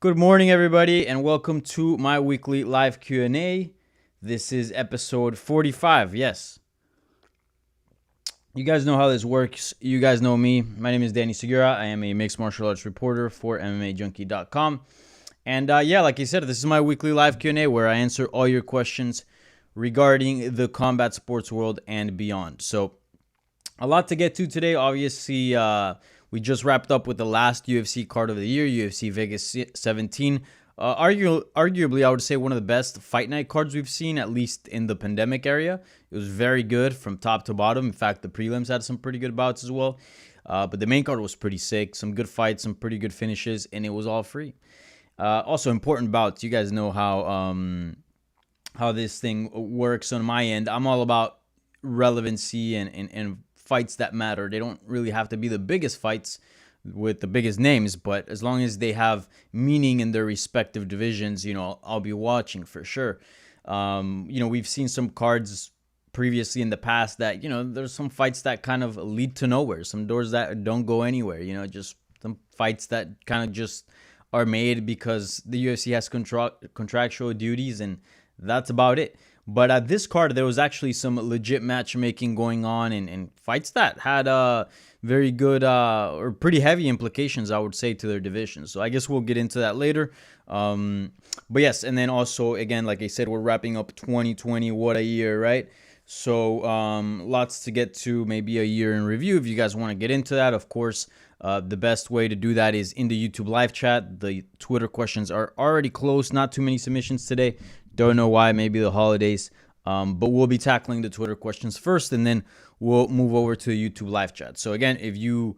Good morning, everybody, and welcome to my weekly live Q&A. This is episode 45. Yes, you guys know how this works. You guys know me. My name is Danny Segura. I am a mixed martial arts reporter for MMAJunkie.com. And like I said, this is my weekly live Q&A where I answer all your questions regarding the combat sports world and beyond. So, a lot to get to today. Obviously, we just wrapped up with the last UFC card of the year, UFC Vegas 17. Arguably, I would say one of the best fight night cards we've seen, at least in the pandemic area. It was very good from top to bottom. In fact, the prelims had some pretty good bouts as well. But the main card was pretty sick. Some good fights, some pretty good finishes, and it was all free. Also, important bouts. You guys know how this thing works on my end. I'm all about relevancy and fights that matter. They don't really have to be the biggest fights with the biggest names, but as long as they have meaning in their respective divisions, I'll be watching for sure. We've seen some cards previously in the past that, there's some fights that kind of lead to nowhere, some doors that don't go anywhere, just some fights that kind of just are made because the UFC has contractual duties, and that's about it. But at this card, there was actually some legit matchmaking going on and fights that had very good or pretty heavy implications, I would say, to their divisions. So I guess we'll get into that later. But yes, and then also, again, like I said, we're wrapping up 2020. What a year, right? So lots to get to, maybe a year in review. If you guys want to get into that, of course, the best way to do that is in the YouTube live chat. The Twitter questions are already closed. Not too many submissions today. Don't know why, maybe the holidays. But we'll be tackling the Twitter questions first, and then we'll move over to the YouTube live chat. So again, if you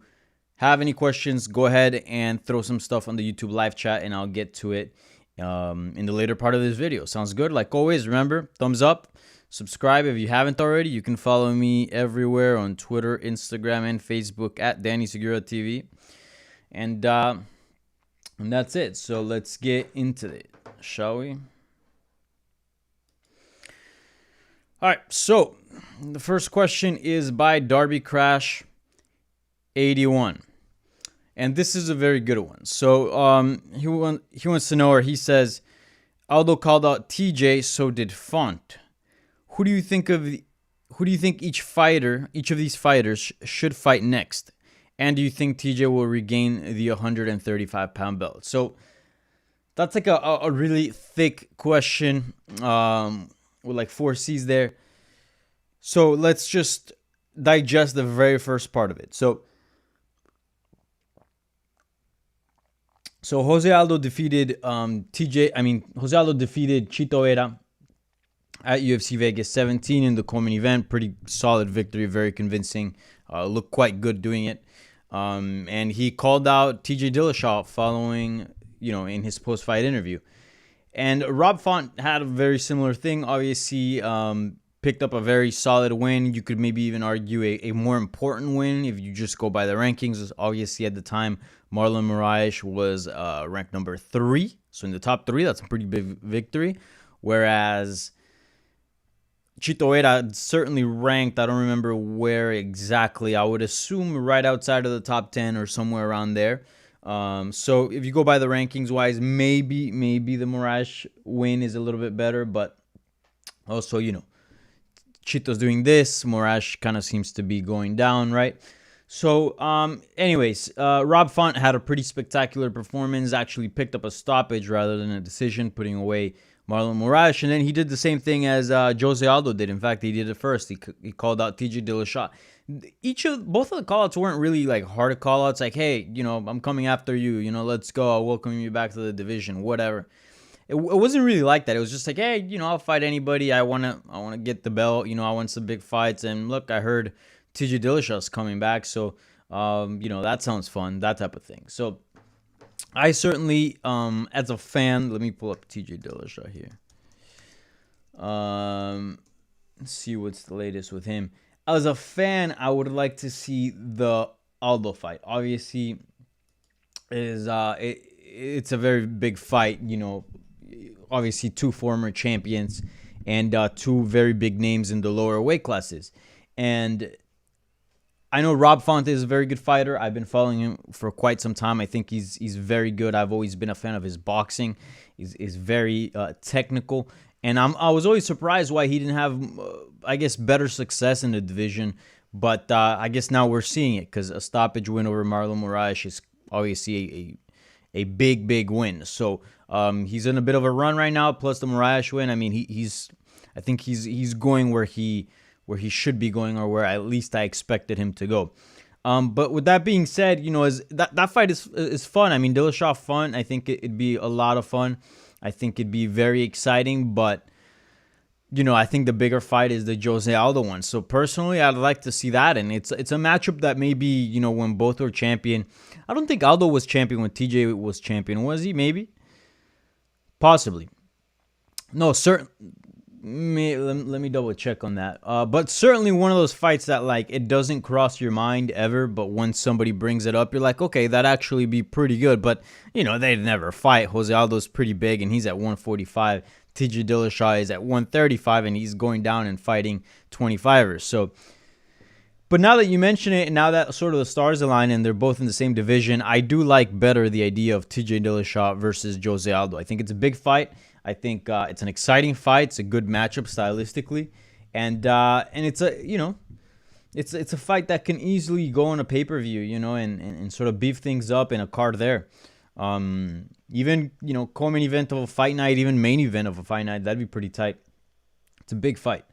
have any questions, go ahead and throw some stuff on the YouTube live chat, and I'll get to it in the later part of this video. Sounds good? Like always, remember, thumbs up, subscribe if you haven't already. You can follow me everywhere on Twitter, Instagram, and Facebook at Danny Segura TV. And that's it. So let's get into it, shall we? All right, so the first question is by Darby Crash 81, and this is a very good one. So he wants to know, or he says, Aldo called out TJ, so did Font. Who do you think each of these fighters should fight next? And do you think TJ will regain the 135-pound belt? So that's like a really thick question. With like 4 C's there. So let's just digest the very first part of it. So Jose Aldo defeated Jose Aldo defeated Chito Vera at UFC Vegas 17 in the co-main event. Pretty solid victory, very convincing. Looked quite good doing it. And he called out TJ Dillashaw following, in his post-fight interview. And Rob Font had a very similar thing. Obviously, picked up a very solid win. You could maybe even argue a more important win if you just go by the rankings. Obviously, at the time, Marlon Moraes was ranked number 3. So in the top 3, that's a pretty big victory. Whereas Chito Vera certainly ranked, I don't remember where exactly. I would assume right outside of the top 10 or somewhere around there. So if you go by the rankings wise, maybe the Moraes win is a little bit better, but also, Chito's doing this, Moraes kind of seems to be going down, right? So, anyways, Rob Font had a pretty spectacular performance, actually picked up a stoppage rather than a decision, putting away Marlon Moraes, and then he did the same thing as Jose Aldo did. In fact, he did it first. He called out TJ Dillashaw. Both of the callouts weren't really like hard callouts, like, hey, I'm coming after you, let's go, I'll welcome you back to the division, whatever. It wasn't really like that. It was just like, hey, I'll fight anybody. I wanna get the belt. I want some big fights. And look, I heard TJ Dillashaw's coming back, so that sounds fun, that type of thing. So I certainly, as a fan, let me pull up TJ Dillashaw here. Let's see what's the latest with him. As a fan, I would like to see the Aldo fight. Obviously, it's a very big fight. Obviously 2 former champions and 2 very big names in the lower weight classes. And I know Rob Font is a very good fighter. I've been following him for quite some time. I think he's very good. I've always been a fan of his boxing. He's very technical, and I was always surprised why he didn't have, I guess, better success in the division. But I guess now we're seeing it because a stoppage win over Marlon Moraes is obviously a big win. So he's in a bit of a run right now. Plus the Moraes win. I mean, I think he's going where he should be going, or where at least I expected him to go. But with that being said, that fight is fun. I mean, Dillashaw fun. I think it'd be a lot of fun. I think it'd be very exciting. But I think the bigger fight is the Jose Aldo one. So personally, I'd like to see that, and it's a matchup that maybe when both were champion. I don't think Aldo was champion when TJ was champion. Was he? Maybe, possibly. No, certain. Let me double check on that. But certainly one of those fights that it doesn't cross your mind ever, but when somebody brings it up, you're like, okay, that'd actually be pretty good. But they'd never fight. Jose Aldo's pretty big, and he's at 145. TJ Dillashaw is at 135, and he's going down and fighting 25ers. So, but now that you mention it, and now that sort of the stars align and they're both in the same division, I do like better the idea of TJ Dillashaw versus Jose Aldo. I think it's a big fight. I think it's an exciting fight. It's a good matchup stylistically, and it's it's a fight that can easily go on a pay-per-view, and sort of beef things up in a card there. Even co-main event of a fight night, even main event of a fight night, that'd be pretty tight. It's a big fight.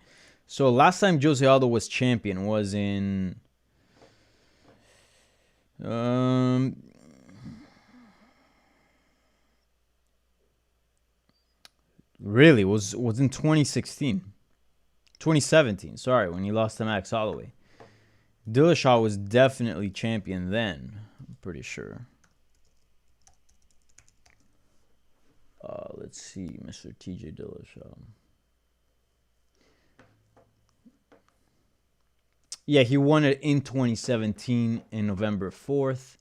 So last time Jose Aldo was champion was in really was in 2017, sorry, when he lost to Max Holloway. Dillashaw was definitely champion then, I'm pretty sure. Let's see, Mr. TJ Dillashaw. Yeah, he won it in 2017 in November 4th,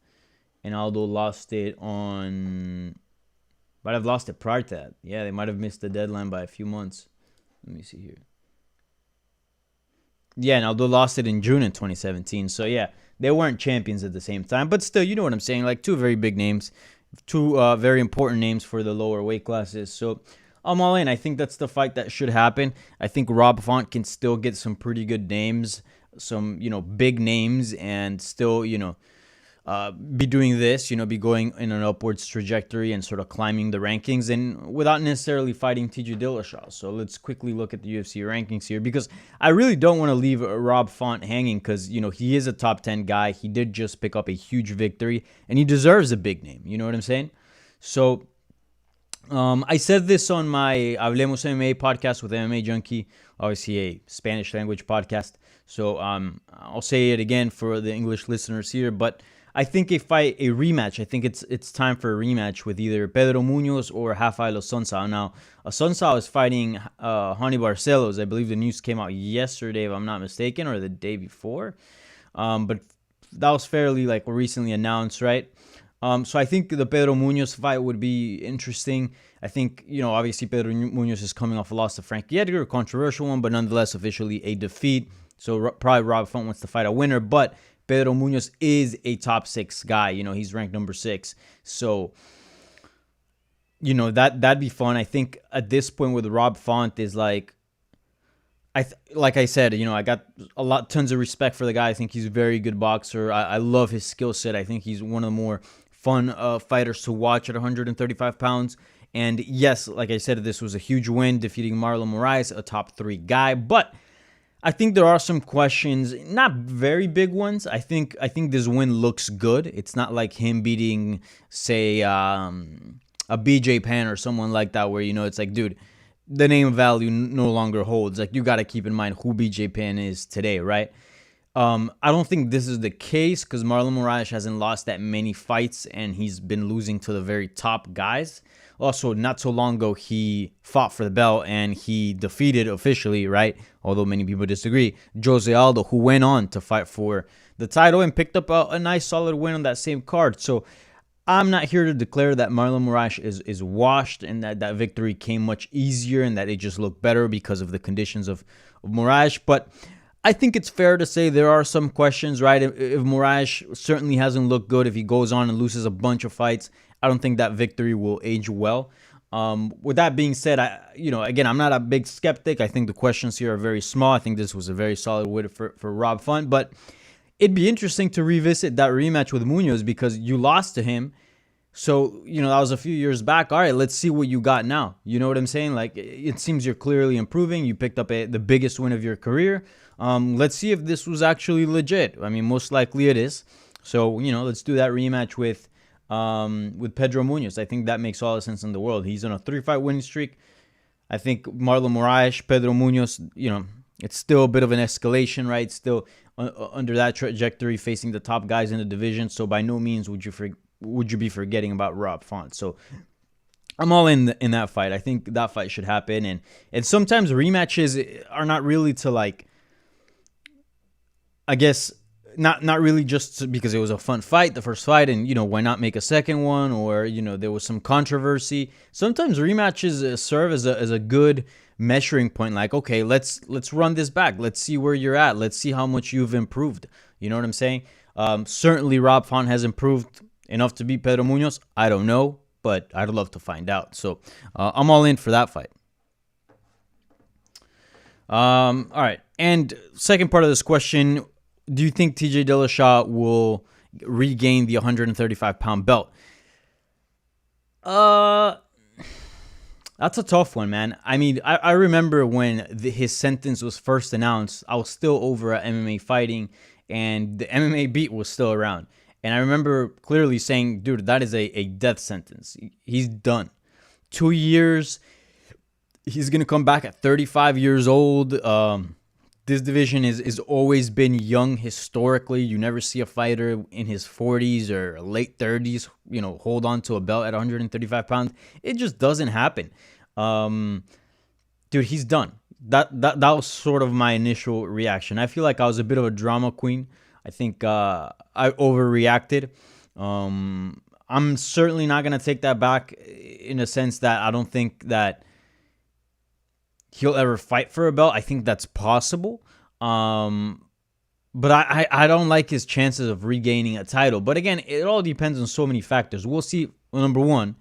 and Aldo lost it on... Might have lost it prior to that. Yeah, they might have missed the deadline by a few months. Let me see here. Yeah, and Aldo lost it in June in 2017. So, yeah, they weren't champions at the same time. But still, you know what I'm saying. Two very big names. Two very important names for the lower weight classes. So, I'm all in. I think that's the fight that should happen. I think Rob Font can still get some pretty good names. Some, big names. And still, be doing this, be going in an upwards trajectory and sort of climbing the rankings, and without necessarily fighting TJ Dillashaw. So let's quickly look at the UFC rankings here, because I really don't want to leave Rob Font hanging, because, he is a top 10 guy. He did just pick up a huge victory, and he deserves a big name. You know what I'm saying? So I said this on my Hablemos MMA podcast with MMA Junkie, obviously a Spanish language podcast. So I'll say it again for the English listeners here, but I think a rematch. I think it's time for a rematch with either Pedro Munoz or Rafael Assunção. Now, Assunção is fighting Hani Barcelos. I believe the news came out yesterday, if I'm not mistaken, or the day before. But that was fairly recently announced, right? So I think the Pedro Munoz fight would be interesting. I think, obviously Pedro Munoz is coming off a loss to Frankie Edgar, a controversial one, but nonetheless officially a defeat. So probably Rob Font wants to fight a winner, but Pedro Munoz is a top 6 guy. He's ranked number 6. So, that'd be fun. I think at this point with Rob Font is like I said, I got tons of respect for the guy. I think he's a very good boxer. I love his skill set. I think he's one of the more fun fighters to watch at 135 pounds. And yes, like I said, this was a huge win, defeating Marlon Moraes, a top 3 guy. But I think there are some questions, not very big ones. I think this win looks good. It's not like him beating, say, a BJ Penn or someone like that, where it's like, dude, the name value no longer holds. You got to keep in mind who BJ Penn is today, right? I don't think this is the case, because Marlon Moraes hasn't lost that many fights, and he's been losing to the very top guys. Also, not so long ago, he fought for the belt, and he defeated officially, right, although many people disagree, Jose Aldo, who went on to fight for the title and picked up a nice solid win on that same card. So I'm not here to declare that Marlon Moraes is washed, and that victory came much easier, and that it just looked better because of the conditions of Moraes. But I think it's fair to say there are some questions, right? If Moraes certainly hasn't looked good, if he goes on and loses a bunch of fights, I don't think that victory will age well. With that being said, again, I'm not a big skeptic. I think the questions here are very small. I think this was a very solid win for Rob Font, but it'd be interesting to revisit that rematch with Munoz because you lost to him. So, that was a few years back. All right, let's see what you got now. You know what I'm saying? Like, it seems you're clearly improving. You picked up the biggest win of your career. Let's see if this was actually legit. I mean, most likely it is. So, let's do that rematch with Pedro Munoz. I think that makes all the sense in the world. He's on a 3-fight winning streak. I think Marlon Moraes, Pedro Munoz, it's still a bit of an escalation, right? Still under that trajectory, facing the top guys in the division. So by no means would you be forgetting about Rob Font. So I'm all in that fight. I think that fight should happen. And sometimes rematches are not really to, like, I guess, not really just because it was a fun fight, the first fight, and, why not make a second one, or, there was some controversy. Sometimes rematches serve as a good measuring point. Like, okay, let's run this back. Let's see where you're at. Let's see how much you've improved. You know what I'm saying? Certainly Rob Font has improved enough to beat Pedro Munoz. I don't know, but I'd love to find out. So I'm all in for that fight. All right. And second part of this question, do you think TJ Dillashaw will regain the 135-pound belt? That's a tough one, man. I mean, I remember when his sentence was first announced, I was still over at MMA Fighting, and the MMA beat was still around. And I remember clearly saying, dude, that is a death sentence. He's done. 2 years. He's going to come back at 35 years old. This division is always been young historically. You never see a fighter in his 40s or late 30s, hold on to a belt at 135 pounds. It just doesn't happen. Dude, he's done. That was sort of my initial reaction. I feel like I was a bit of a drama queen. I think I overreacted. I'm certainly not going to take that back in a sense that I don't think that he'll ever fight for a belt. I think that's possible. But I don't like his chances of regaining a title. But again, it all depends on so many factors. We'll see, number one,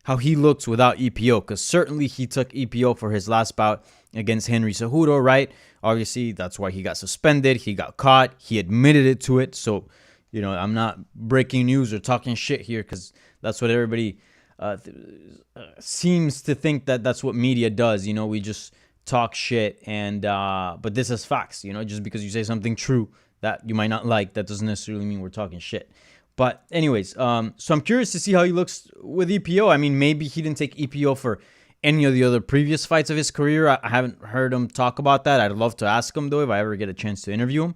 how he looks without EPO, because certainly he took EPO for his last bout against Henry Cejudo, right? Obviously, that's why he got suspended. He got caught. He admitted it to it. So, I'm not breaking news or talking shit here, because that's what everybody seems to think that's what media does. We just talk shit, and but this is facts. Just because you say something true that you might not like, that doesn't necessarily mean we're talking shit. But anyways, so I'm curious to see how he looks with EPO. I mean, maybe he didn't take EPO for any of the other previous fights of his career. I haven't heard him talk about that. I'd love to ask him, though, if I ever get a chance to interview him.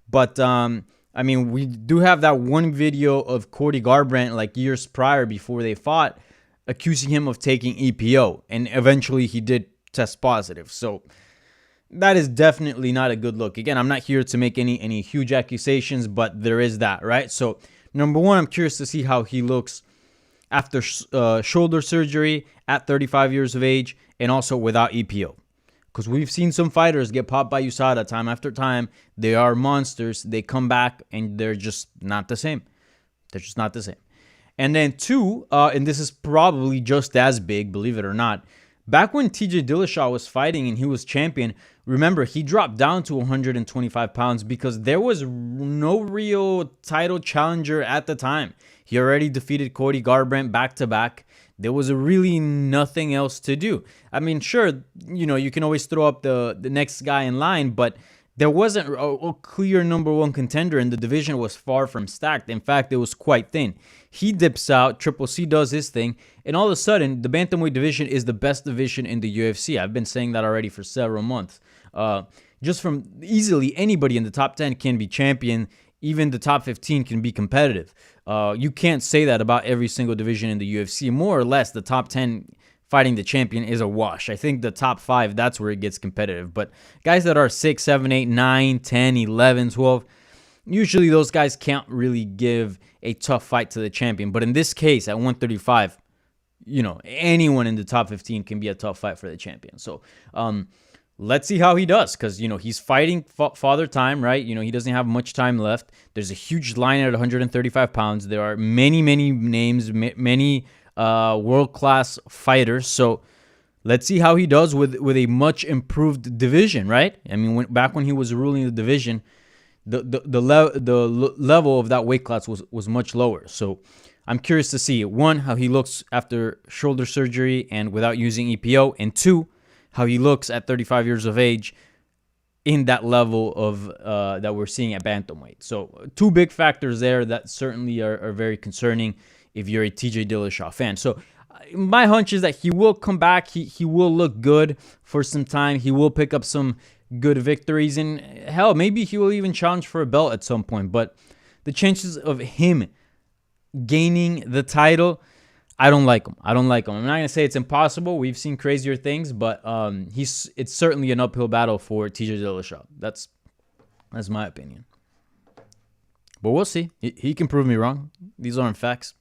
But I mean, we do have that one video of Cody Garbrandt, like years prior, before they fought, accusing him of taking EPO, and eventually he did test positive. So that is definitely not a good look. Again, I'm not here to make any huge accusations, but there is that, right? So number one, I'm curious to see how he looks after shoulder surgery at 35 years of age, and also without EPO. Because we've seen some fighters get popped by USADA time after time. They are monsters. They come back, and they're just not the same. They're just not the same. And then two, and this is probably just as big, believe it or not, back when TJ Dillashaw was fighting and he was champion, remember, he dropped down to 125 pounds because there was no real title challenger at the time. He already defeated Cody Garbrandt back-to-back. There was really nothing else to do. I mean, sure, you can always throw up the next guy in line, but there wasn't a clear number one contender, and the division was far from stacked. In fact, it was quite thin. He dips out, Triple C does his thing, and all of a sudden, the bantamweight division is the best division in the UFC. I've been saying that already for several months. Just from easily anybody in the top 10 can be champion. Even the top 15 can be competitive. You can't say that about every single division in the UFC. More or less, the top 10 fighting the champion is a wash. I think the top 5, that's where it gets competitive. But guys that are 6, 7, 8, 9, 10, 11, 12, usually those guys can't really give a tough fight to the champion. But in this case, at 135, anyone in the top 15 can be a tough fight for the champion. So let's see how he does, because he's fighting father time, right? He doesn't have much time left. There's a huge line at 135 pounds. There are many names, many world-class fighters. So let's see how he does with a much improved division, right? I mean, back when he was ruling the division, the level of that weight class was much lower. So I'm curious to see, one, how he looks after shoulder surgery and without using EPO, and two, how he looks at 35 years of age in that level of that we're seeing at bantamweight. So two big factors there that certainly are very concerning if you're a TJ Dillashaw fan. So my hunch is that he will come back. He will look good for some time. He will pick up some good victories, and hell, maybe he will even challenge for a belt at some point. But the chances of him gaining the title, I don't like him. I'm not gonna say it's impossible. We've seen crazier things, but it's certainly an uphill battle for TJ Dillashaw. That's my opinion. But we'll see. He can prove me wrong. These aren't facts.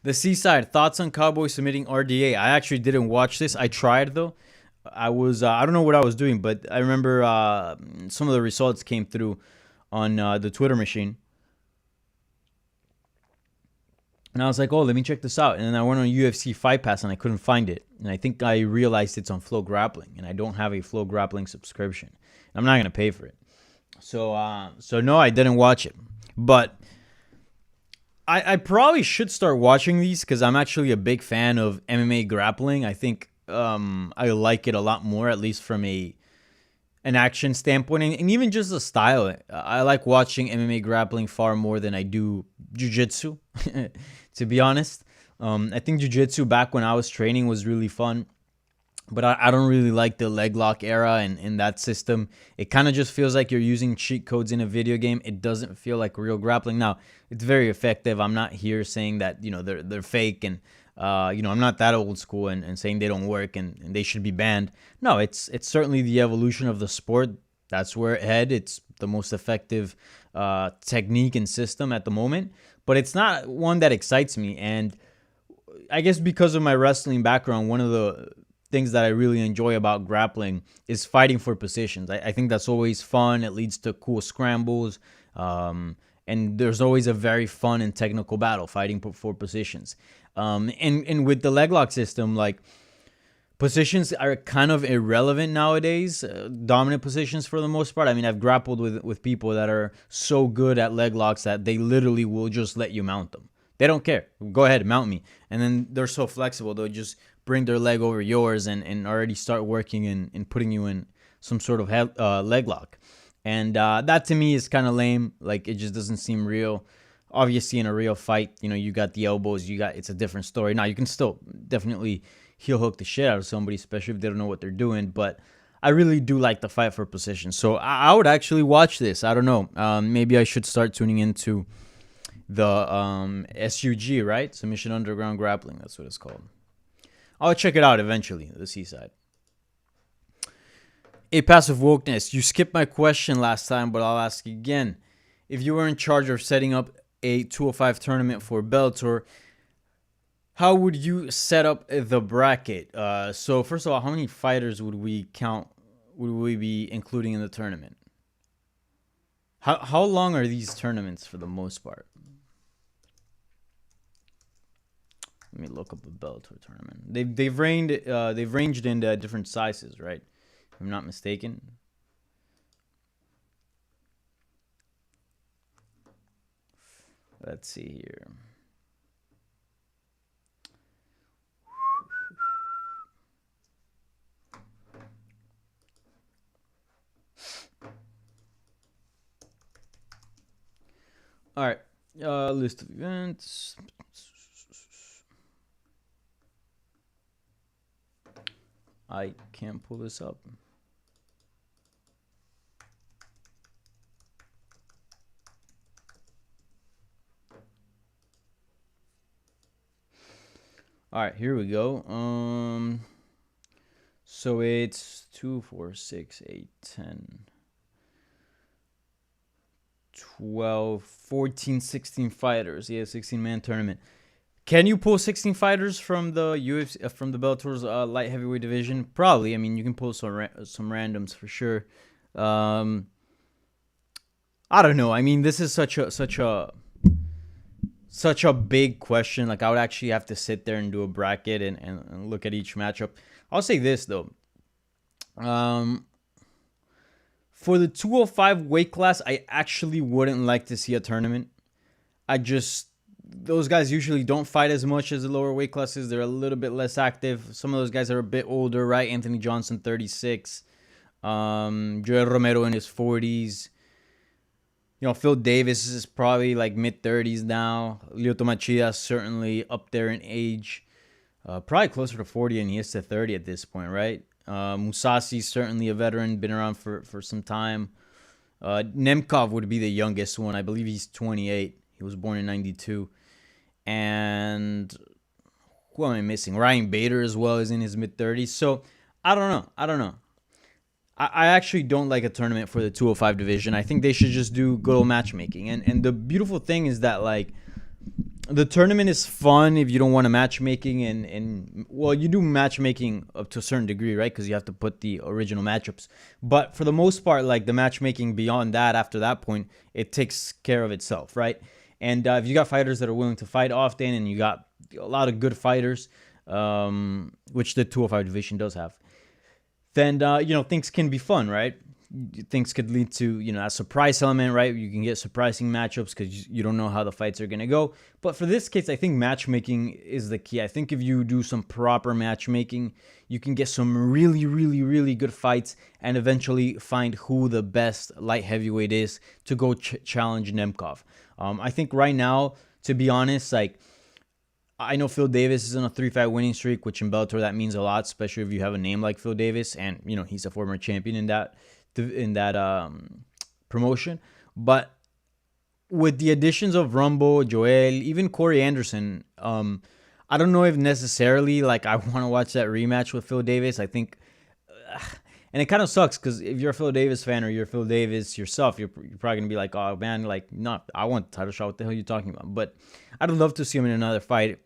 The Seaside, thoughts on Cowboys submitting RDA. I actually didn't watch this. I tried though. I don't know what I was doing, but I remember some of the results came through on the Twitter machine. And I was like, oh, let me check this out. And then I went on UFC Fight Pass and I couldn't find it. And I think I realized it's on Flow Grappling. And I don't have a Flow Grappling subscription. I'm not going to pay for it. So no, I didn't watch it. But I probably should start watching these because I'm actually a big fan of MMA grappling. I think I like it a lot more, at least from an action standpoint, and even just the style. I like watching MMA grappling far more than I do jiu-jitsu, to be honest. I think jiu-jitsu back when I was training was really fun, but I don't really like the leg lock era and that system. It kind of just feels like you're using cheat codes in a video game. It doesn't feel like real grappling. Now, it's very effective. I'm not here saying that they're fake and I'm not that old school and saying they don't work and they should be banned. No, it's certainly the evolution of the sport. That's where it head. It's the most effective technique and system at the moment, but it's not one that excites me. And I guess because of my wrestling background, one of the things that I really enjoy about grappling is fighting for positions. I think that's always fun. It leads to cool scrambles. And there's always a very fun and technical battle fighting for positions. And with the leg lock system, like, positions are kind of irrelevant nowadays. Dominant positions for the most part. I mean, I've grappled with people that are so good at leg locks that they literally will just let you mount them. They don't care. Go ahead, mount me. And then they're so flexible, they'll just bring their leg over yours and already start working and putting you in some sort of leg lock. And that to me is kind of lame. Like, it just doesn't seem real. Obviously, in a real fight, you got the elbows. It's a different story. Now, you can still definitely heel hook the shit out of somebody, especially if they don't know what they're doing. But I really do like the fight for position. So I would actually watch this. I don't know. Maybe I should start tuning into the SUG, right? Submission Underground Grappling. That's what it's called. I'll check it out eventually, the Seaside. A Passive Wokeness. You skipped my question last time, but I'll ask again. If you were in charge of setting up a 205 tournament for Bellator, how would you set up the bracket? So first of all, how many fighters would we be including in the tournament? How long are these tournaments for the most part? Let me look up the Bellator tournament. They've ranged in different sizes, right? If I'm not mistaken. Let's see here. All right. List of events. I can't pull this up. All right, here we go. So it's 2, 4, 6, 8, 10, 12, 14, 16 fighters. Yeah, 16-man tournament. Can you pull 16 fighters from the UFC, from the Bellator's light heavyweight division? Probably. I mean, you can pull some randoms for sure. Um, I don't know. I mean, this is such a big question. Like, I would actually have to sit there and do a bracket and look at each matchup. I'll say this though. For the 205 weight class, I actually wouldn't like to see a tournament. Those guys usually don't fight as much as the lower weight classes. They're a little bit less active. Some of those guys are a bit older, right? Anthony Johnson, 36. Joel Romero in his 40s. Phil Davis is probably like mid-30s now. Lyoto Machida certainly up there in age. Probably closer to 40 and he is to 30 at this point, right? Musasi certainly a veteran, been around for some time. Nemkov would be the youngest one. I believe he's 28. He was born in 92. And who am I missing? Ryan Bader as well is in his mid-30s. So I don't know. I actually don't like a tournament for the 205 division. I think they should just do good old matchmaking. And the beautiful thing is that, like, the tournament is fun if you don't want a matchmaking. And well, you do matchmaking up to a certain degree, right? Because you have to put the original matchups. But for the most part, like, the matchmaking beyond that, after that point, it takes care of itself, right? And if you got fighters that are willing to fight often and you got a lot of good fighters, which the 205 division does have, then, things can be fun, right? Things could lead to, a surprise element, right? You can get surprising matchups because you don't know how the fights are going to go. But for this case, I think matchmaking is the key. I think if you do some proper matchmaking, you can get some really, really, really good fights and eventually find who the best light heavyweight is to go challenge Nemkov. I think right now, to be honest, like, I know Phil Davis is on a 3-fight winning streak, which in Bellator that means a lot, especially if you have a name like Phil Davis, and he's a former champion in that promotion. But with the additions of Rumble, Joel, even Corey Anderson, I don't know if necessarily like I want to watch that rematch with Phil Davis. I think, and it kind of sucks because if you're a Phil Davis fan or you're Phil Davis yourself, you're probably gonna be like, oh man, like, no, I want the title shot. What the hell are you talking about? But I'd love to see him in another fight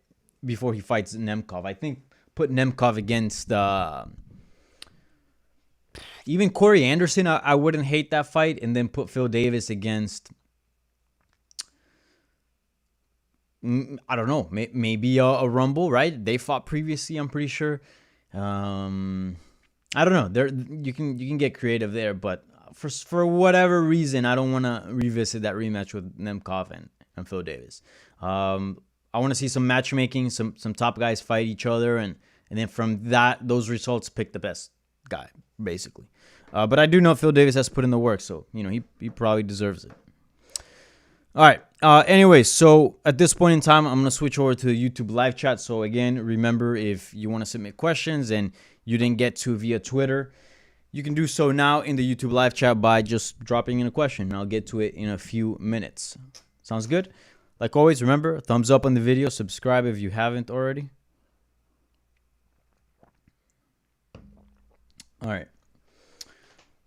before he fights Nemkov. I think put Nemkov against even Corey Anderson, I wouldn't hate that fight. And then put Phil Davis against, I don't know, maybe a Rumble, right? They fought previously, I'm pretty sure. I don't know. You can get creative there, but for whatever reason, I don't want to revisit that rematch with Nemkov and Phil Davis. I want to see some matchmaking, some top guys fight each other, and then from those results, pick the best guy, basically. But I do know Phil Davis has put in the work, so he probably deserves it. All right. Anyway, so at this point in time, I'm gonna switch over to the YouTube live chat. So again, remember, if you want to submit questions and you didn't get to via Twitter, you can do so now in the YouTube live chat by just dropping in a question, and I'll get to it in a few minutes. Sounds good? Like always, remember, thumbs up on the video, subscribe if you haven't already. All right.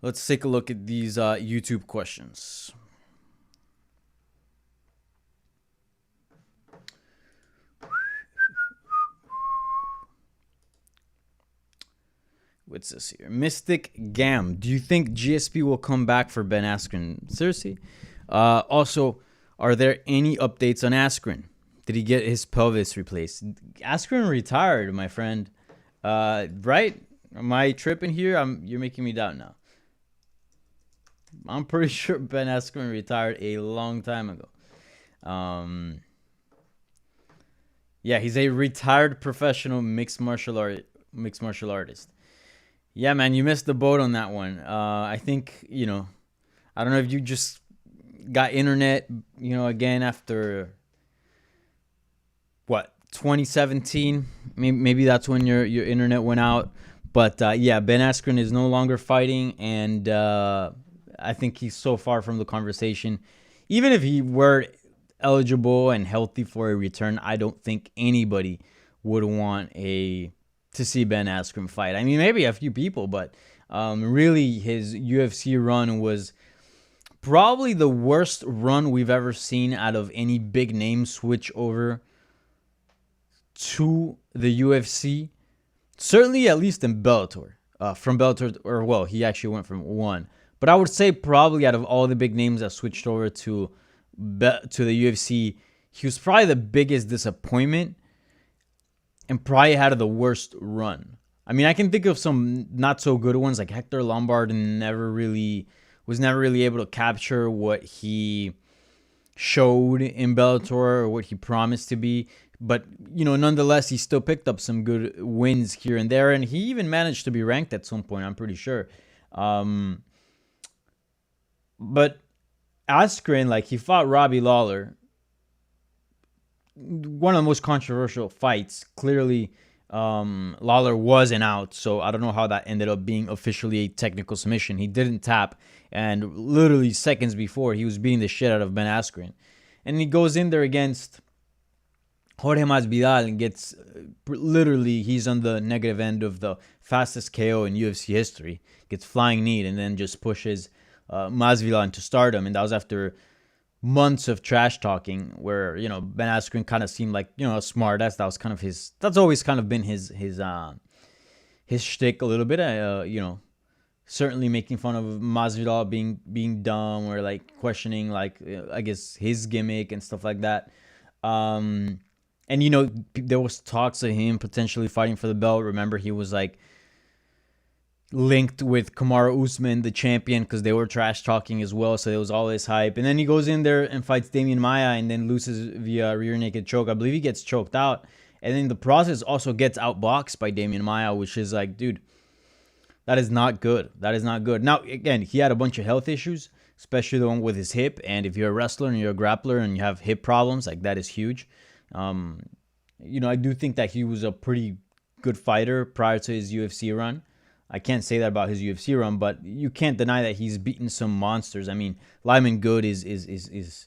Let's take a look at these YouTube questions. What's this here? Mystic Gam. Do you think GSP will come back for Ben Askren? Seriously? Also, are there any updates on Askren? Did he get his pelvis replaced? Askren retired, my friend. Right? Am I tripping here? You're making me doubt now. I'm pretty sure Ben Askren retired a long time ago. Yeah, he's a retired professional mixed martial artist. Yeah, man, you missed the boat on that one. I think, I don't know if you just got internet, again after, 2017? Maybe that's when your internet went out. But, yeah, Ben Askren is no longer fighting, and I think he's so far from the conversation. Even if he were eligible and healthy for a return, I don't think anybody would want to see Ben Askren fight. I mean, maybe a few people, but really his UFC run was probably the worst run we've ever seen out of any big name switch over to the UFC. Certainly, at least in Bellator. From Bellator, or well, he actually went from one. But I would say probably out of all the big names that switched over to the UFC, he was probably the biggest disappointment and probably had the worst run. I mean, I can think of some not so good ones, like Hector Lombard was never really able to capture what he showed in Bellator or what he promised to be. But, nonetheless, he still picked up some good wins here and there. And he even managed to be ranked at some point, I'm pretty sure. But Askren, he fought Robbie Lawler. One of the most controversial fights. Clearly, Lawler wasn't out, so I don't know how that ended up being officially a technical submission. He didn't tap, and literally seconds before, he was beating the shit out of Ben Askren. And he goes in there against Jorge Masvidal and gets, literally, he's on the negative end of the fastest KO in UFC history. Gets flying knee and then just pushes Masvidal into stardom. And that was after months of trash talking where, Ben Askren kind of seemed like, a smart ass. That was kind of that's always kind of been his shtick a little bit, certainly making fun of Masvidal being dumb or questioning, I guess his gimmick and stuff like that. And, there was talks of him potentially fighting for the belt. Remember, he was linked with Kamaru Usman, the champion, because they were trash talking as well. So there was all this hype. And then he goes in there and fights Damian Maia and then loses via rear naked choke. I believe he gets choked out. And then the process also gets outboxed by Damian Maia, which is dude, that is not good. That is not good. Now, again, he had a bunch of health issues, especially the one with his hip. And if you're a wrestler and you're a grappler and you have hip problems, that is huge. I do think that he was a pretty good fighter prior to his UFC run. I can't say that about his UFC run, but you can't deny that he's beaten some monsters. I mean, Lyman Good is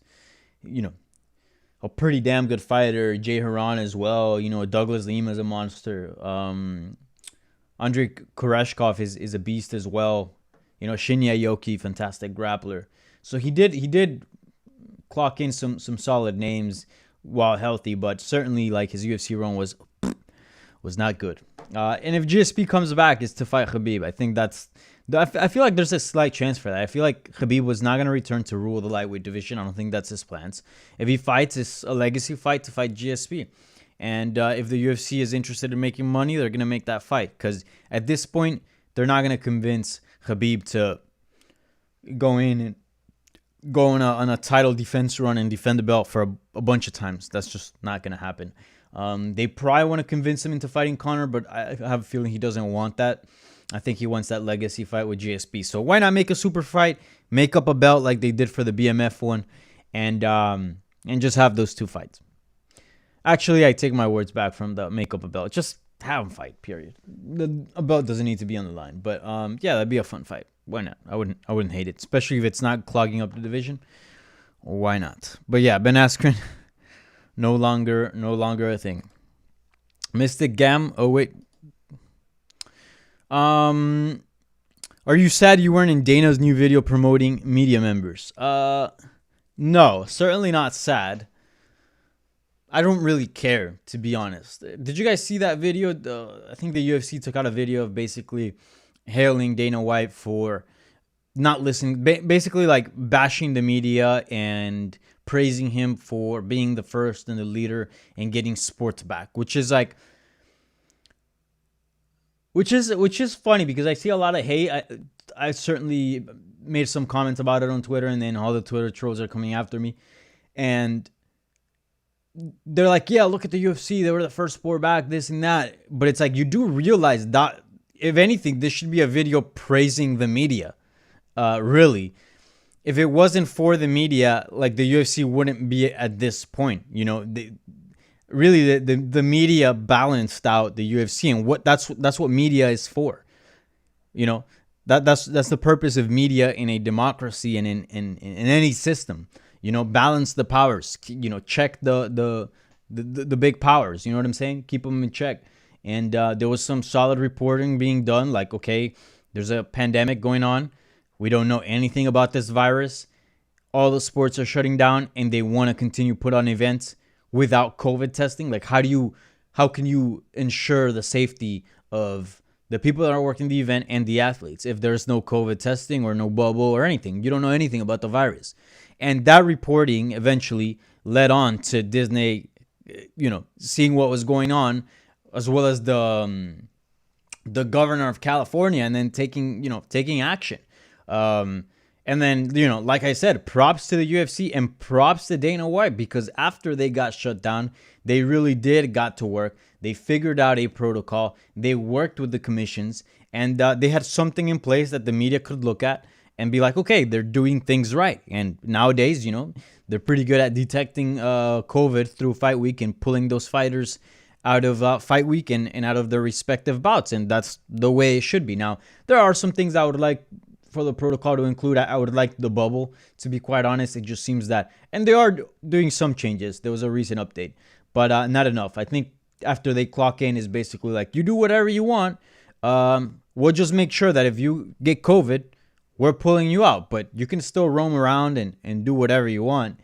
a pretty damn good fighter. Jay Haran as well. Douglas Lima is a monster. Andrei Koreshkov is a beast as well. Shinya Yoki, fantastic grappler. So he did clock in some solid names while healthy, but certainly his UFC run was not good. And if GSP comes back, it's to fight Khabib. I think I feel like there's a slight chance for that. I feel like Khabib was not going to return to rule the lightweight division. I don't think that's his plans. If he fights, it's a legacy fight to fight GSP. And if the UFC is interested in making money, they're going to make that fight. Because at this point, they're not going to convince Khabib to go in and go on a title defense run and defend the belt for a bunch of times. That's just not going to happen. They probably want to convince him into fighting Conor, but I have a feeling he doesn't want that. I think he wants that legacy fight with GSP. So why not make a super fight, make up a belt like they did for the BMF one, and just have those two fights. Actually, I take my words back from the make up a belt. Just have them fight, period. A belt doesn't need to be on the line. But yeah, that'd be a fun fight. Why not? I wouldn't hate it, especially if it's not clogging up the division. Why not? But yeah, Ben Askren, no longer a thing. Mystic Gam. Oh wait. Are you sad you weren't in Dana's new video promoting media members? No, certainly not sad. I don't really care, to be honest. Did you guys see that video? I think the UFC took out a video of basically hailing Dana White for not listening, basically bashing the media and praising him for being the first and the leader and getting sports back, which is funny because I see a lot of hate. I certainly made some comments about it on Twitter, and then all the Twitter trolls are coming after me, and they're like, yeah, look at the UFC. They were the first sport back, this and that. But it's you do realize that, if anything, this should be a video praising the media. Really. If it wasn't for the media, the UFC wouldn't be at this point. The media balanced out the UFC, and that's what media is for. That's the purpose of media in a democracy and in any system. Balance the powers. Check the big powers. You know what I'm saying? Keep them in check. And there was some solid reporting being done. Okay, there's a pandemic going on. We don't know anything about this virus. All the sports are shutting down, and they want to continue put on events without COVID testing. How do you how can you ensure the safety of the people that are working the event and the athletes if there's no COVID testing or no bubble or anything? You don't know anything about the virus. And that reporting eventually led on to Disney, seeing what was going on, as well as the governor of California, and then taking action. And then, like I said, props to the UFC and props to Dana White, because after they got shut down, they really got to work. They figured out a protocol. They worked with the commissions, and they had something in place that the media could look at and be like, okay, they're doing things right. And nowadays, they're pretty good at detecting COVID through fight week and pulling those fighters out of fight week and out of their respective bouts. And that's the way it should be. Now, there are some things I would like for the protocol to include. I would like the bubble, to be quite honest. It just seems that, and they are doing some changes. There was a recent update, but not enough. I think after they clock in is basically like, you do whatever you want. We'll just make sure that if you get COVID, we're pulling you out, but you can still roam around and do whatever you want.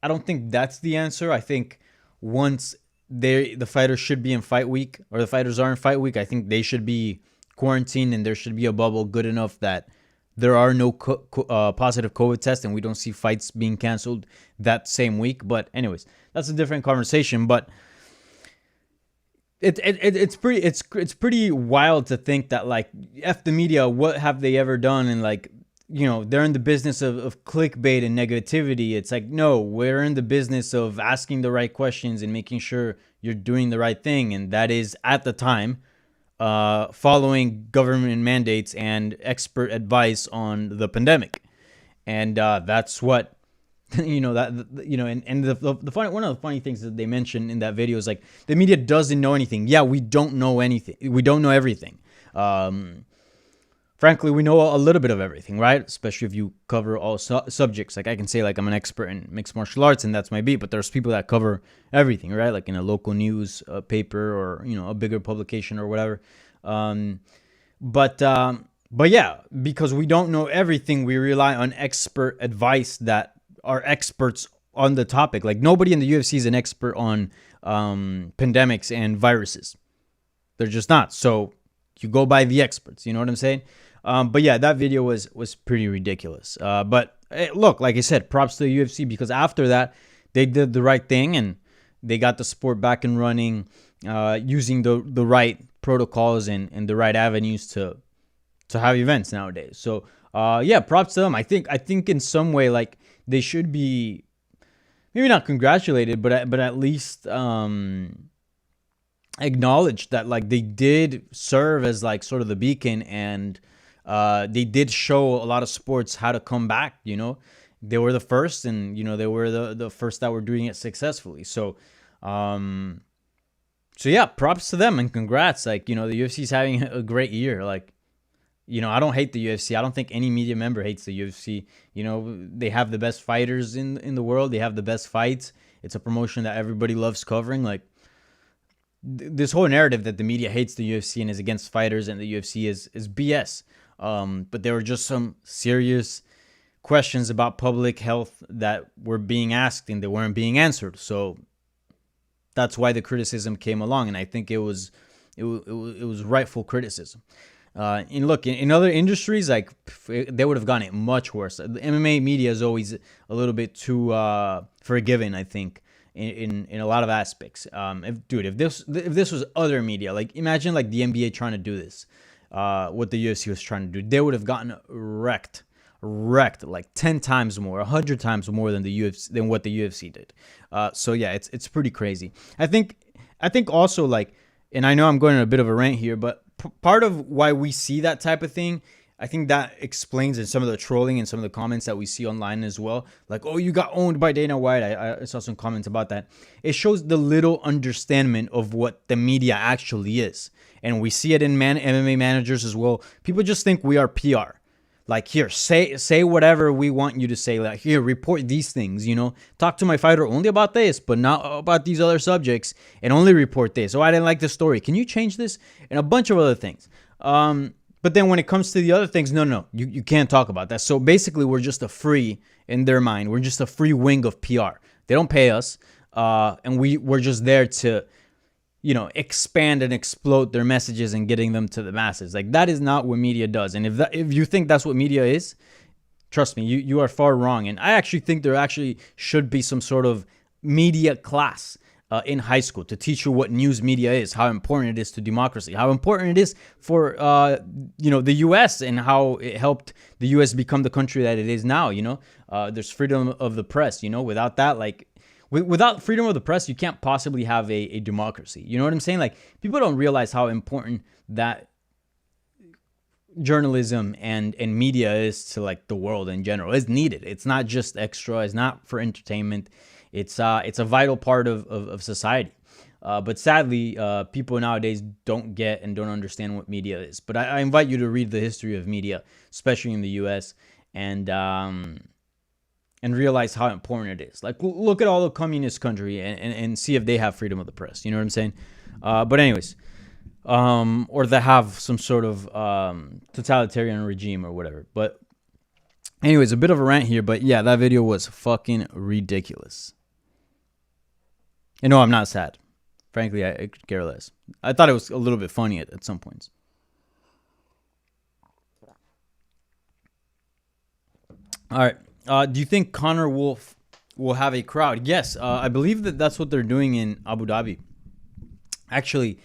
I don't think that's the answer. I think once the fighters should be in fight week, or the fighters are in fight week, I think they should be quarantined, and there should be a bubble good enough that there are no positive COVID tests, and we don't see fights being canceled that same week. But anyways, that's a different conversation. But it's pretty wild to think that, like, F the media, what have they ever done? And like, they're in the business of clickbait and negativity. It's like, no, we're in the business of asking the right questions and making sure you're doing the right thing. And that is, at the time, following government mandates and expert advice on the pandemic. And that's what, and the funny, one of the funny things that they mentioned in that video is like, the media doesn't know anything. Yeah, we don't know anything. We don't know everything. Frankly, we know a little bit of everything, right? Especially if you cover all subjects. Like, I can say, like, I'm an expert in mixed martial arts and that's my beat, but there's people that cover everything, right? Like in a local news paper, or, a bigger publication or whatever. But yeah, because we don't know everything, we rely on expert advice that are experts on the topic. Like, nobody in the UFC is an expert on pandemics and viruses. They're just not. So you go by the experts, you know what I'm saying? But yeah, that video was pretty ridiculous. But look, like I said, props to the UFC, because after that, they did the right thing and they got the sport back and running, using the right protocols and the right avenues to have events nowadays. So yeah, props to them. I think in some way, like, they should be maybe not congratulated, but at least acknowledged that, like, they did serve as, like, sort of the beacon, and they did show a lot of sports how to come back. They were the first, and they were the first that were doing it successfully. So yeah, props to them and congrats. Like, the UFC is having a great year. Like, I don't hate the UFC. I don't think any media member hates the UFC. They have the best fighters in the world. They have the best fights. It's a promotion that everybody loves covering. Like, this whole narrative that the media hates the UFC and is against fighters and the UFC is BS. But there were just some serious questions about public health that were being asked and they weren't being answered. So that's why the criticism came along, and I think it was rightful criticism. And look, in other industries, like, they would have gotten it much worse. The MMA media is always a little bit too forgiving, I think, in a lot of aspects. If this was other media, like, imagine like the NBA trying to do this, what the UFC was trying to do, they would have gotten wrecked like 10 times more, 100 times more than what the UFC did. So yeah, it's pretty crazy. I think also, like, and I know I'm going on a bit of a rant here, but part of why we see that type of thing, I think that explains in some of the trolling and some of the comments that we see online as well. Like, oh, you got owned by Dana White. I saw some comments about that. It shows the little understanding of what the media actually is. And we see it in MMA managers as well. People just think we are PR. Like, here, say whatever we want you to say. Like, here, report these things, Talk to my fighter only about this, but not about these other subjects, and only report this. Oh, I didn't like the story. Can you change this? And a bunch of other things. But then when it comes to the other things, no, you can't talk about that. So basically, we're just in their mind, we're just a free wing of PR. They don't pay us, and we're just there to, expand and explode their messages and getting them to the masses. Like, that is not what media does. And if you think that's what media is, trust me, you are far wrong. And I actually think there actually should be some sort of media class in high school to teach you what news media is, how important it is to democracy, how important it is for the U.S. and how it helped the U.S. become the country that it is now. There's freedom of the press. Without that, without freedom of the press, you can't possibly have a democracy. You know what I'm saying? Like, people don't realize how important that journalism and media is to like the world in general. It's needed. It's not just extra. It's not for entertainment. It's a vital part of society. But sadly, people nowadays don't get and don't understand what media is. But I invite you to read the history of media, especially in the U.S., and realize how important it is. Like, look at all the communist country and see if they have freedom of the press. You know what I'm saying? But anyways, or that have some sort of totalitarian regime or whatever. But anyways, a bit of a rant here. But yeah, that video was fucking ridiculous. And no, I'm not sad. Frankly, I could care less. I thought it was a little bit funny at some points. All right. Do you think Conor will have a crowd? Yes, I believe that's what they're doing in Abu Dhabi. Actually,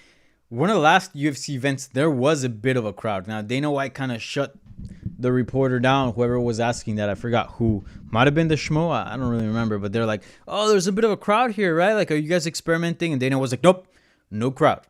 one of the last UFC events, there was a bit of a crowd. Now, Dana White kind of shut the reporter down, whoever was asking that. I forgot who. Might have been the Schmo. I don't really remember. But they're like, oh, there's a bit of a crowd here, right? Like, are you guys experimenting? And Dana was like, nope, no crowd.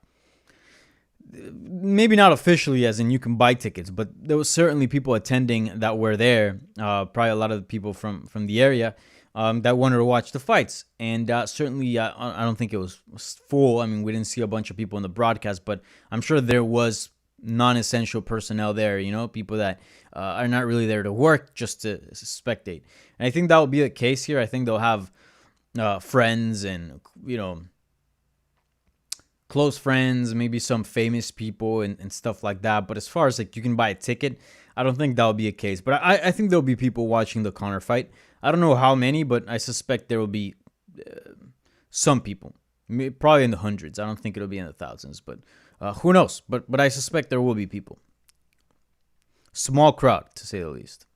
Maybe not officially, as in you can buy tickets, but there was certainly people attending that were there. Probably a lot of the people from the area that wanted to watch the fights. And certainly, I don't think it was full. I mean, we didn't see a bunch of people in the broadcast, but I'm sure there was non-essential personnel there, people that are not really there to work, just to spectate. And I think that will be the case here. I think they'll have friends and, close friends, maybe some famous people and stuff like that. But as far as like you can buy a ticket, I don't think that'll be a case. But I think there'll be people watching the Conor fight. I don't know how many, but I suspect there will be some people, probably in the hundreds. I don't think it'll be in the thousands, but who knows? But I suspect there will be people. Small crowd, to say the least.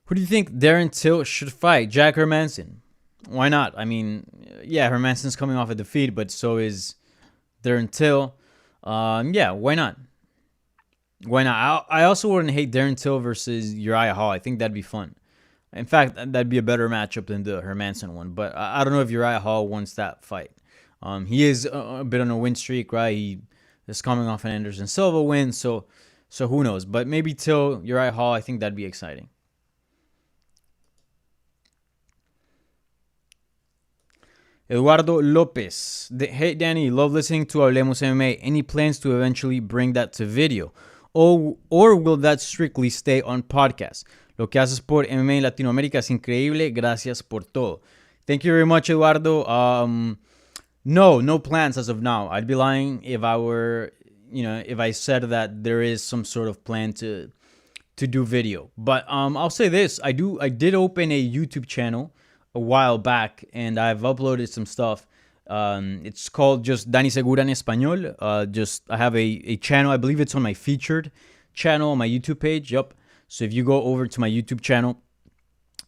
Who do you think Darren Till should fight? Jack Hermanson. Why not? I mean, yeah, Hermanson's coming off a defeat, but so is Darren Till. Yeah, why not? Why not? I also wouldn't hate Darren Till versus Uriah Hall. I think that'd be fun. In fact, that'd be a better matchup than the Hermanson one. But I don't know if Uriah Hall wants that fight. He is a bit on a win streak, right? He is coming off an Anderson Silva win, so who knows? But maybe Till, Uriah Hall, I think that'd be exciting. Eduardo Lopez. Hey, Danny, love listening to Hablemos MMA. Any plans to eventually bring that to video? Or will that strictly stay on podcast? Lo que haces por MMA en Latinoamérica es increíble. Gracias por todo. Thank you very much, Eduardo. No plans as of now. I'd be lying if I were, if I said that there is some sort of plan to do video. But I'll say this. I did open a YouTube channel a while back, and I've uploaded some stuff. It's called just Dani Segura en Español. I have a channel. I believe it's on my featured channel on my YouTube page. Yup. So if you go over to my YouTube channel,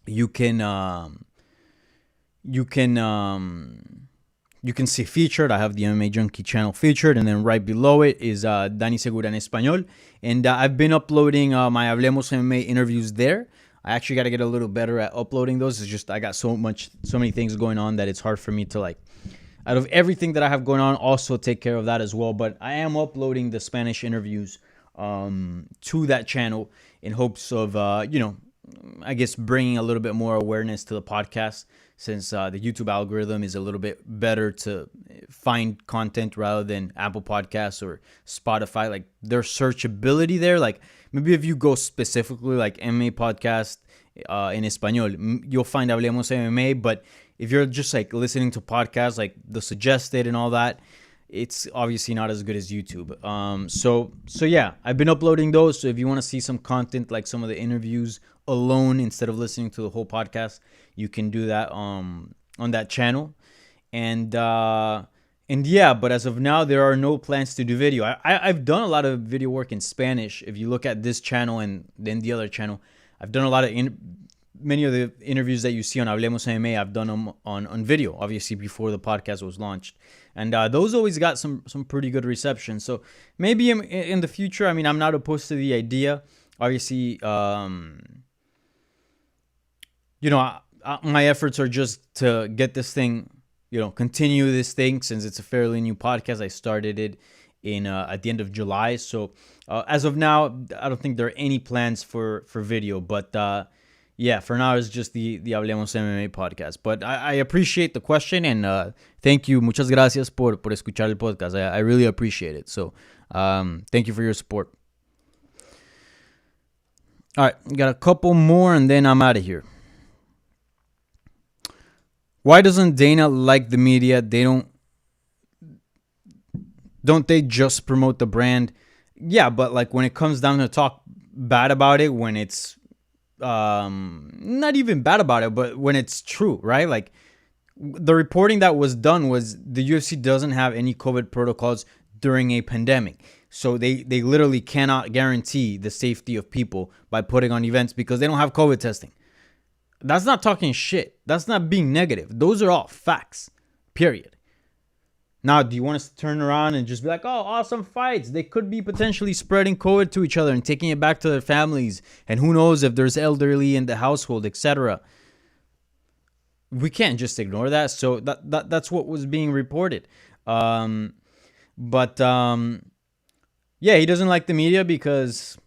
you can see featured. I have the MMA Junkie channel featured, and then right below it is Dani Segura en Español. And I've been uploading my Hablemos MMA interviews there. I actually got to get a little better at uploading those. It's just I got so many things going on that it's hard for me to, like, out of everything that I have going on, also take care of that as well. But I am uploading the Spanish interviews to that channel in hopes of, I guess bringing a little bit more awareness to the podcast, since the YouTube algorithm is a little bit better to find content rather than Apple Podcasts or Spotify. Like, their searchability there, like maybe if you go specifically like MMA podcast in Español, you'll find Hablemos MMA. But if you're just like listening to podcasts like the suggested and all that, it's obviously not as good as YouTube. So yeah, I've been uploading those. So if you want to see some content like some of the interviews alone instead of listening to the whole podcast, you can do that on that channel. And And yeah, but as of now, there are no plans to do video. I've done a lot of video work in Spanish. If you look at this channel and then the other channel, I've done a lot of many of the interviews that you see on Hablemos MMA. I've done them on video, obviously before the podcast was launched, and those always got some pretty good reception. So maybe in the future, I mean, I'm not opposed to the idea. Obviously, my efforts are just to get this thing, continue this thing, since it's a fairly new podcast. I started it at the end of July. So as of now, I don't think there are any plans for video. But yeah, for now, it's just the Hablemos MMA podcast. But I appreciate the question, and thank you. Muchas gracias por escuchar el podcast. I really appreciate it. So thank you for your support. All right, got a couple more, and then I'm out of here. Why doesn't Dana like the media? Don't they just promote the brand? Yeah, but like when it comes down to talk bad about it, when it's not even bad about it, but when it's true, right? Like the reporting that was done was the UFC doesn't have any COVID protocols during a pandemic. So they literally cannot guarantee the safety of people by putting on events because they don't have COVID testing. That's not talking shit. That's not being negative. Those are all facts, period. Now, do you want us to turn around and just be like, oh, awesome fights? They could be potentially spreading COVID to each other and taking it back to their families. And who knows if there's elderly in the household, etc. We can't just ignore that. So that's what was being reported. Yeah, he doesn't like the media because,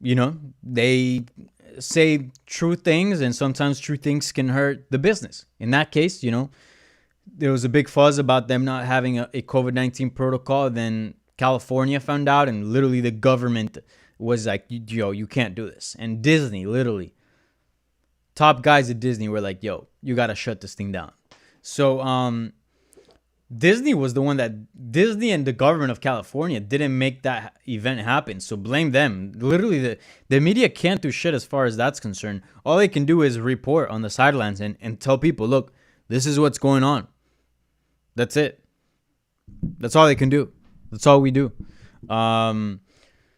they say true things, and sometimes true things can hurt the business. In that case, there was a big fuzz about them not having a COVID-19 protocol. Then California found out, and literally the government was like, yo, you can't do this. And Disney, literally, top guys at Disney were like, yo, you got to shut this thing down. So Disney was the one Disney and the government of California didn't make that event happen. So blame them. Literally, the media can't do shit as far as that's concerned. All they can do is report on the sidelines and tell people, look, this is what's going on. That's it. That's all they can do. That's all we do.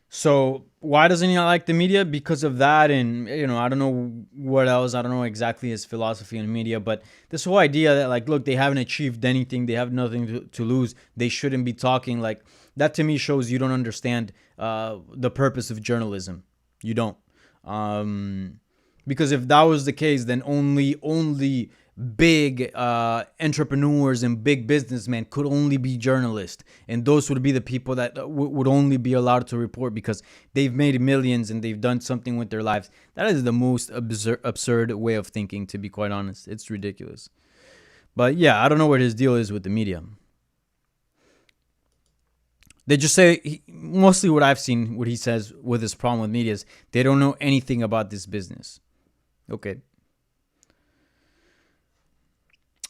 So why doesn't he not like the media? Because of that. And, I don't know what else. I don't know exactly his philosophy on media. But this whole idea that, like, look, they haven't achieved anything. They have nothing to lose. They shouldn't be talking. Like, that to me shows you don't understand the purpose of journalism. You don't. Because if that was the case, then only big entrepreneurs and big businessmen could only be journalists, and those would be the people that would only be allowed to report because they've made millions and they've done something with their lives. That is the most absurd way of thinking, to be quite honest. It's ridiculous. But yeah, I don't know what his deal is with the media. They just say, mostly what I've seen, what he says with his problem with media is they don't know anything about this business. Okay.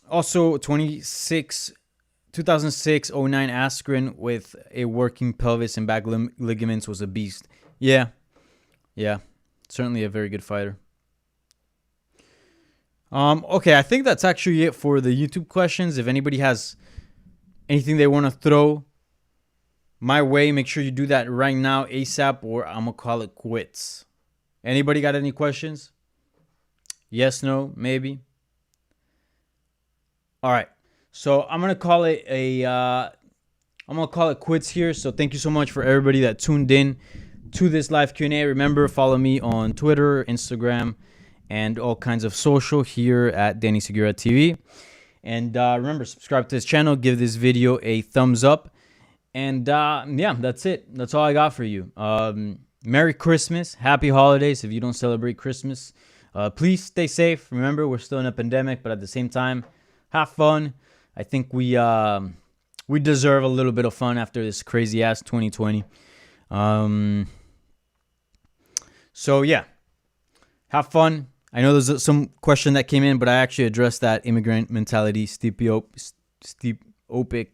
Also, 2006, 09 Askren with a working pelvis and back ligaments was a beast. Yeah. Certainly a very good fighter. Okay, I think that's actually it for the YouTube questions. If anybody has anything they want to throw my way, make sure you do that right now, ASAP, or I'm going to call it quits. Anybody got any questions? Yes, no, maybe? All right, so I'm gonna call it quits here. So thank you so much for everybody that tuned in to this live Q&A. Remember, follow me on Twitter, Instagram, and all kinds of social here at Danny Segura TV. And remember, subscribe to this channel, give this video a thumbs up, and yeah, that's it. That's all I got for you. Merry Christmas, Happy Holidays. If you don't celebrate Christmas, please stay safe. Remember, we're still in a pandemic, but at the same time, have fun. I think we deserve a little bit of fun after this crazy ass 2020. So yeah, have fun. I know there's some question that came in, but I actually addressed that immigrant mentality, stereotypic.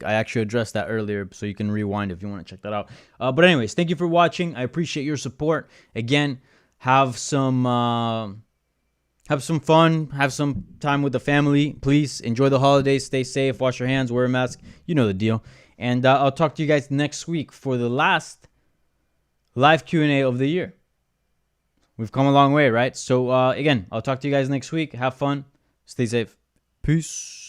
I actually addressed that earlier, so you can rewind if you want to check that out. But anyways, thank you for watching. I appreciate your support. Again, have some Have some fun. Have some time with the family. Please enjoy the holidays. Stay safe. Wash your hands. Wear a mask. You know the deal. And I'll talk to you guys next week for the last live Q&A of the year. We've come a long way, right? So, again, I'll talk to you guys next week. Have fun. Stay safe. Peace.